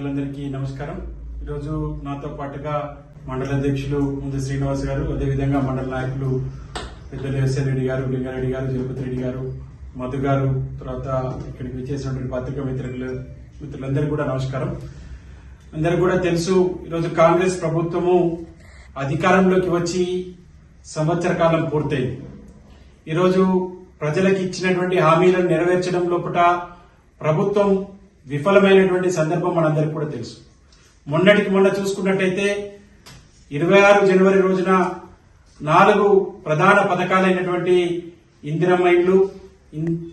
మిత్రులందరికీ నమస్కారం. ఈరోజు నాతో పాటుగా మండల అధ్యక్షులు ముందు శ్రీనివాస్ గారు, అదేవిధంగా మండల నాయకులు పెద్దలు ఎస్ఎన్ రెడ్డి గారు, లింగారెడ్డి గారు, జగపతి రెడ్డి గారు, మధు గారు, తర్వాత ఇక్కడికి విచ్చేసినటువంటి పత్రికా మిత్రులందరికీ కూడా నమస్కారం. అందరికీ కూడా తెలుసు, ఈరోజు కాంగ్రెస్ ప్రభుత్వము అధికారంలోకి వచ్చి సంవత్సర కాలం పూర్తయింది. ఈరోజు ప్రజలకు ఇచ్చినటువంటి హామీలను నెరవేర్చడం లోపల ప్రభుత్వం విఫలమైనటువంటి సందర్భం మనందరికీ కూడా తెలుసు. మొన్నటికి మొన్న చూసుకున్నట్టయితే 26 జనవరి రోజున 4 ప్రధాన పథకాలైనటువంటి ఇందిరమ్మ ఇండ్లు,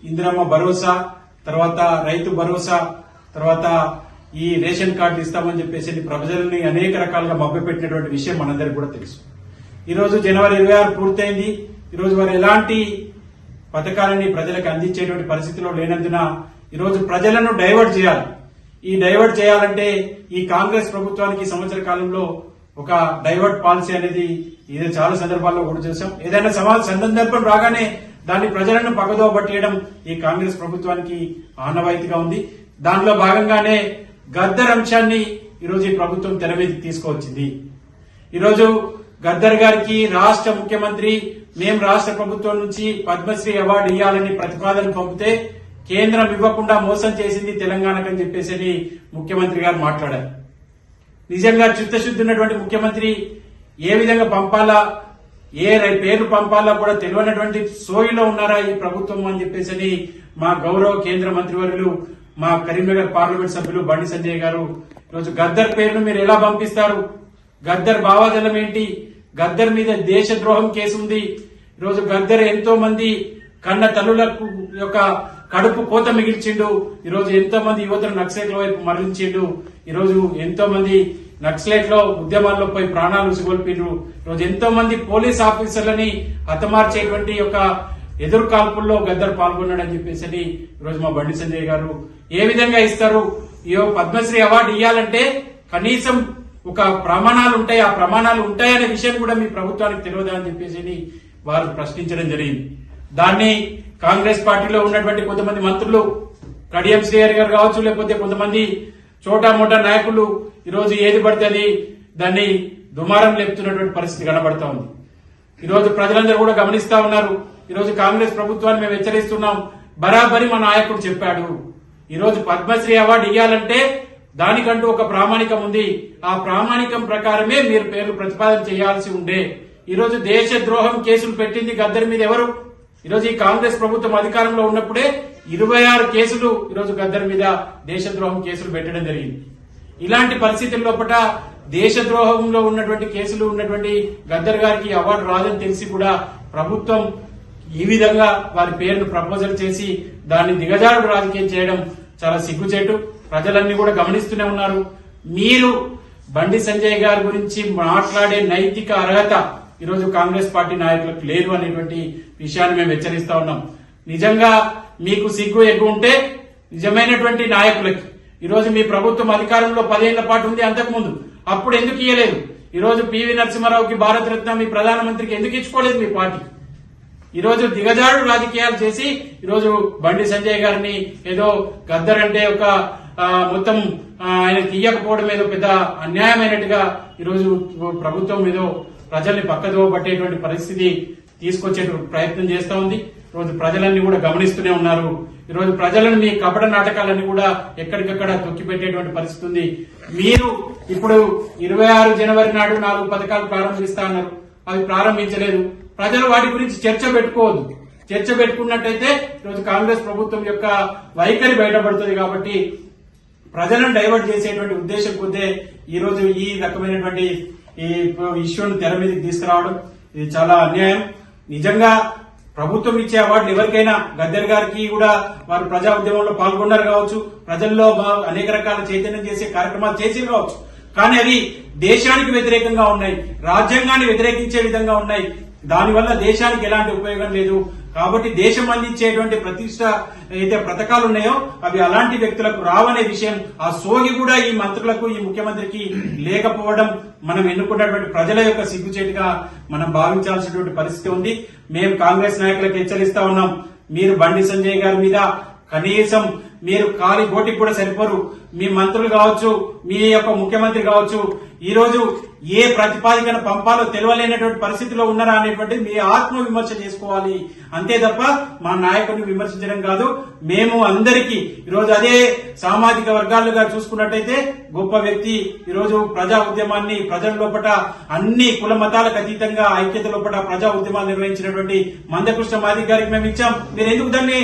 ఇందిరమ్మ భరోసా, తర్వాత రైతు భరోసా, తర్వాత ఈ రేషన్ కార్డు ఇస్తామని చెప్పేసి ప్రజల్ని అనేక రకాలుగా మభ్యపెట్టినటువంటి విషయం మనందరికీ కూడా తెలుసు. ఈరోజు జనవరి 26 పూర్తయింది. ఈరోజు వారు ఎలాంటి పథకాలని ప్రజలకు అందించేటువంటి పరిస్థితిలో లేనందున ఈరోజు ప్రజలను డైవర్ట్ చేయాలి. ఈ డైవర్ట్ చేయాలంటే ఈ కాంగ్రెస్ ప్రభుత్వానికి సంవత్సర కాలంలో ఒక డైవర్ట్ పాలసీ అనేది ఇది చాలా సందర్భాల్లో కూడా చూసాం. ఏదైనా సందర్భం రాగానే దాన్ని ప్రజలను పగదో పట్టేయడం ఈ కాంగ్రెస్ ప్రభుత్వానికి ఆనవాయితీగా ఉంది. దానిలో భాగంగానే గద్దర్ అంశాన్ని ఈరోజు ఈ ప్రభుత్వం తెర మీదకి తీసుకువచ్చింది. ఈరోజు గద్దర్ గారికి రాష్ట్ర ముఖ్యమంత్రి మేము రాష్ట్ర ప్రభుత్వం నుంచి పద్మశ్రీ అవార్డు ఇవ్వాలని ప్రతిపాదన పంపితే కేంద్రం ఇవ్వకుండా మోసం చేసింది తెలంగాణకని చెప్పేసి ముఖ్యమంత్రి గారు మాట్లాడారు. నిజంగా చిత్తశుద్ధి ఉన్నటువంటి ముఖ్యమంత్రి ఏ విధంగా పంపాలా, ఏ పేర్లు పంపాలా కూడా తెలియనటువంటి సోయిలో ఉన్నారా ఈ ప్రభుత్వం అని చెప్పేసి మా గౌరవ కేంద్ర మంత్రివర్యులు, మా కరీంనగర్ పార్లమెంట్ సభ్యులు బండి సంజయ్ గారు ఈరోజు గద్దర్ పేరును మీరు ఎలా పంపిస్తారు, గద్దర్ భావాజలం ఏంటి, గద్దర్ మీద దేశద్రోహం కేసు ఉంది. ఈరోజు గద్దర్ ఎంతో మంది కన్న తల్లులకు యొక్క కడుపు కోత మిగిల్చిండు. ఈరోజు ఎంతో మంది యువతను నక్సలైట్ల వైపు మరలించిండు. ఈరోజు ఎంతో మంది నక్సలైట్ లో ఉద్యమాల్లో పోయి ప్రాణాలు కోల్పిండ్రు. ఈరోజు ఎంతో మంది పోలీస్ ఆఫీసర్లని హతమార్చేటువంటి యొక్క ఎదురు కాల్పుల్లో గద్దర్ పాల్గొన్నాడని చెప్పేసి ఈరోజు మా బండి సంజయ్ గారు ఏ విధంగా ఇస్తారు, పద్మశ్రీ అవార్డు ఇవ్వాలంటే కనీసం ఒక ప్రమాణాలు ఉంటాయి, ఆ ప్రమాణాలు ఉంటాయనే విషయం కూడా మీ ప్రభుత్వానికి తెలియదా అని చెప్పేసి వారు ప్రశ్నించడం జరిగింది. దాన్ని కాంగ్రెస్ పార్టీలో ఉన్నటువంటి కొంతమంది మంత్రులు, కడియం శ్రీహరి గారు కావచ్చు, లేకపోతే కొంతమంది చోటా మోటా నాయకులు ఈరోజు ఏది పడితే దాన్ని దుమారం లేపుతున్నటువంటి పరిస్థితి కనబడతా ఉంది. ఈరోజు ప్రజలందరూ కూడా గమనిస్తా ఉన్నారు. ఈరోజు కాంగ్రెస్ ప్రభుత్వాన్ని మేము హెచ్చరిస్తున్నాం. బరాబరి మా నాయకుడు చెప్పాడు, ఈరోజు పద్మశ్రీ అవార్డు ఇవ్వాలంటే దానికంటూ ఒక ప్రామాణికం ఉంది. ఆ ప్రామాణికం ప్రకారమే మీరు పేర్లు ప్రతిపాదన చేయాల్సి ఉండే. ఈరోజు దేశ ద్రోహం కేసులు పెట్టింది గద్దర్ మీద ఎవరు? ఈరోజు ఈ కాంగ్రెస్ ప్రభుత్వం అధికారంలో ఉన్నప్పుడే 26 కేసులు ఈరోజు గద్దర్ మీద దేశద్రోహం కేసులు పెట్టడం జరిగింది. ఇలాంటి పరిస్థితుల లోపల దేశద్రోహంలో ఉన్నటువంటి కేసులు ఉన్నటువంటి గద్దర్ గారికి అవార్డు రాదని తెలిసి కూడా ప్రభుత్వం ఈ విధంగా వారి పేరును ప్రపోజల్ చేసి దాన్ని దిగజారుడు రాజకీయం చేయడం చాలా సిగ్గుచేటు. ప్రజలన్నీ కూడా గమనిస్తూనే ఉన్నారు. మీరు బండి సంజయ్ గారి గురించి మాట్లాడే నైతిక అర్హత ఈరోజు కాంగ్రెస్ పార్టీ నాయకులకు లేదు అనేటువంటి విషయాన్ని మేము హెచ్చరిస్తా ఉన్నాం. నిజంగా మీకు సిగ్గు ఎగ్గు ఉంటే నిజమైనటువంటి నాయకులకి, ఈరోజు మీ ప్రభుత్వం అధికారంలో 10 ఏళ్ల పాటు ఉంది, అంతకుముందు అప్పుడు ఎందుకు ఇయ్యలేదు? ఈరోజు పివి నరసింహారావుకి భారతరత్న మీ ప్రధానమంత్రికి ఎందుకు ఇచ్చుకోలేదు మీ పార్టీ? ఈరోజు దిగజాడు రాజకీయాలు చేసి ఈరోజు బండి సంజయ్ గారిని ఏదో గద్దర్ అంటే ఒక మొత్తం ఆయన తీయకపోవడం ఏదో పెద్ద అన్యాయమైనట్టుగా ఈరోజు ప్రభుత్వం ఏదో ప్రజల్ని పక్కదో పట్టేటువంటి పరిస్థితి తీసుకొచ్చేటువంటి ప్రయత్నం చేస్తా ఉంది. ఈరోజు ప్రజలన్నీ కూడా గమనిస్తూనే ఉన్నారు. ఈరోజు ప్రజలను మీ కపట నాటకాలన్నీ కూడా ఎక్కడికక్కడ తొక్కిపెట్టేటువంటి పరిస్థితి ఉంది. మీరు ఇప్పుడు 26 జనవరి నాడు 4 పథకాలు ప్రారంభిస్తా అన్నారు, అవి ప్రారంభించలేదు. ప్రజలు వాటి గురించి చర్చ పెట్టుకోవద్దు. చర్చ పెట్టుకున్నట్టయితే ఈరోజు కాంగ్రెస్ ప్రభుత్వం యొక్క వైఖరి బయటపడుతుంది. కాబట్టి ప్రజలను డైవర్ట్ చేసేటువంటి ఉద్దేశం కొద్దే ఈరోజు ఈ రకమైనటువంటి ఈ ఇష్యూను తెర మీదకి తీసుకురావడం ఇది చాలా అన్యాయం. నిజంగా ప్రభుత్వం ఇచ్చే అవార్డులు ఎవరికైనా, గద్దర్ గారికి కూడా వారు ప్రజా ఉద్యమంలో పాల్గొన్నారు కావచ్చు, ప్రజల్లో అనేక రకాల చైతన్యం చేసే కార్యక్రమాలు చేసి కావచ్చు, కానీ అవి దేశానికి వ్యతిరేకంగా ఉన్నాయి, రాజ్యాంగాన్ని వ్యతిరేకించే విధంగా ఉన్నాయి. దానివల్ల దేశానికి ఎలాంటి ఉపయోగం లేదు. కాబట్టి దేశం అందించేటువంటి ప్రతిష్ట అయితే పథకాలు ఉన్నాయో అవి అలాంటి వ్యక్తులకు రావనే విషయం, ఆ సోగి కూడా ఈ మంత్రులకు, ఈ ముఖ్యమంత్రికి లేకపోవడం మనం ఎన్నుకున్నటువంటి ప్రజల యొక్క సిగ్గుచేటుగా మనం భావించాల్సినటువంటి పరిస్థితి ఉంది. మేము కాంగ్రెస్ నాయకులకు హెచ్చరిస్తా ఉన్నాం, మీరు బండి సంజయ్ గారి మీద కనీసం మీరు ఖాళీ గోటికి కూడా సరిపోరు. మీ మంత్రులు కావచ్చు, మీ యొక్క ముఖ్యమంత్రి కావచ్చు, ఈ రోజు ఏ ప్రతిపాదికన పంపాలో తెలియలేనటువంటి పరిస్థితిలో ఉన్నారా అనేటువంటి మీ ఆత్మ విమర్శ చేసుకోవాలి. అంతే తప్ప మా నాయకుడిని విమర్శించడం కాదు. మేము అందరికీ ఈరోజు అదే సామాజిక వర్గాలుగా చూసుకున్నట్టయితే గొప్ప వ్యక్తి ఈరోజు ప్రజా ఉద్యమాన్ని ప్రజల లోపల అన్ని కుల మతాలకు అతీతంగా ఐక్యత లోపల ప్రజా ఉద్యమాలు నిర్వహించినటువంటి మందకృష్ణ మాదిగ గారికి మేము ఇచ్చాం. మీరు ఎందుకు దాన్ని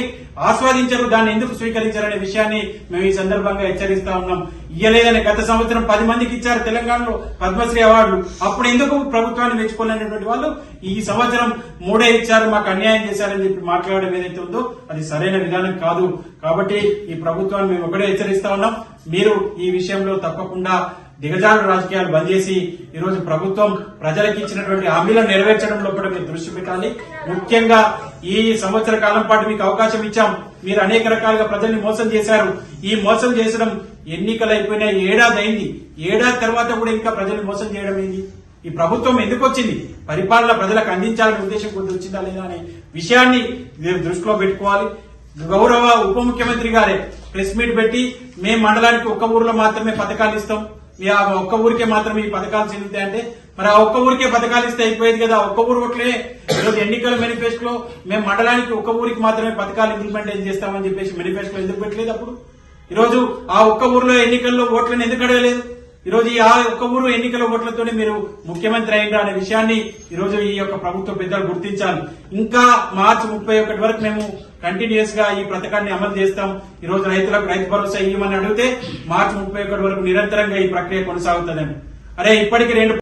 ఆస్వాదించరు, దాన్ని ఎందుకు స్వీకరించారనే విషయాన్ని మేము ఈ సందర్భంగా హెచ్చరిస్తా ఉన్నాం. ఇయ్యలేదని గత సంవత్సరం 10 మందికి ఇచ్చారు తెలంగాణలో పద్మశ్రీ అవార్డులు. అప్పుడు ఎందుకు ప్రభుత్వాన్ని మెచ్చుకోలేనటువంటి వాళ్ళు ఈ సంవత్సరం 3 ఇచ్చారు, మాకు అన్యాయం చేశారని చెప్పి మాట్లాడడం ఏదైతే ఉందో అది సరైన విధానం కాదు. కాబట్టి ఈ ప్రభుత్వాన్ని మేము ఒకటే హెచ్చరిస్తా ఉన్నాం, మీరు ఈ విషయంలో తప్పకుండా దిగజారు రాజకీయాలు బంద్ చేసి ఈరోజు ప్రభుత్వం ప్రజలకు ఇచ్చినటువంటి హామీలను నెరవేర్చడంలో కూడా మీరు దృష్టి పెట్టాలి. ముఖ్యంగా ఈ సంవత్సర కాలం పాటు మీకు అవకాశం ఇచ్చాం, మీరు అనేక రకాలుగా ప్రజల్ని మోసం చేశారు. ఈ మోసం చేసడం ఎన్నికలు అయిపోయినా ఏడాది అయింది, ఏడాది తర్వాత కూడా ఇంకా ప్రజల్ని మోసం చేయడం ఏంది? ఈ ప్రభుత్వం ఎందుకు వచ్చింది? పరిపాలన ప్రజలకు అందించాలనే ఉద్దేశం కొద్ది వచ్చిందా లేదా అనే విషయాన్ని మీరు దృష్టిలో పెట్టుకోవాలి. గౌరవ ఉప ముఖ్యమంత్రి గారే ప్రెస్ మీట్ పెట్టి మేము మండలానికి ఒక్క ఊరిలో మాత్రమే పథకాలు ఇస్తాం, ఆ ఒక్క ఊరికే మాత్రమే ఈ పథకాలు చెందుతాయంటే మరి ఆ ఒక్క ఊరికే పథకాలు ఇస్తే అయిపోయేది కదా. ఒక్క ఊరు ఓట్లే ఈరోజు ఎన్నికల మేనిఫెస్టోలో మేము మండలానికి ఒక్క ఊరికి మాత్రమే పథకాలు ఇంప్లిమెంట్ చేస్తామని చెప్పేసి మేనిఫెస్టోలో ఎందుకు పెట్టలేదు? అప్పుడు ఈరోజు ఆ ఒక్క ఊరిలో ఎన్నికల్లో ఓట్లను ఎందుకు అడగలేదు? ఈరోజు ఆ ఒక్క ఊరు ఎన్నికల ఓట్లతోనే మీరు ముఖ్యమంత్రి అయిందా అనే విషయాన్ని ఈరోజు ఈ యొక్క ప్రభుత్వ పెద్దలు గుర్తించాలి. ఇంకా మార్చి 31 వరకు మేము కంటిన్యూస్ గా ఈ పథకాన్ని అమలు చేస్తాం. ఈ రోజు రైతులకు రైతు భరోసా ఇవ్వమని అడిగితే మార్చి 31 వరకు నిరంతరంగా ఈ ప్రక్రియ కొనసాగుతుందండి. అరే ఇప్పటికి 2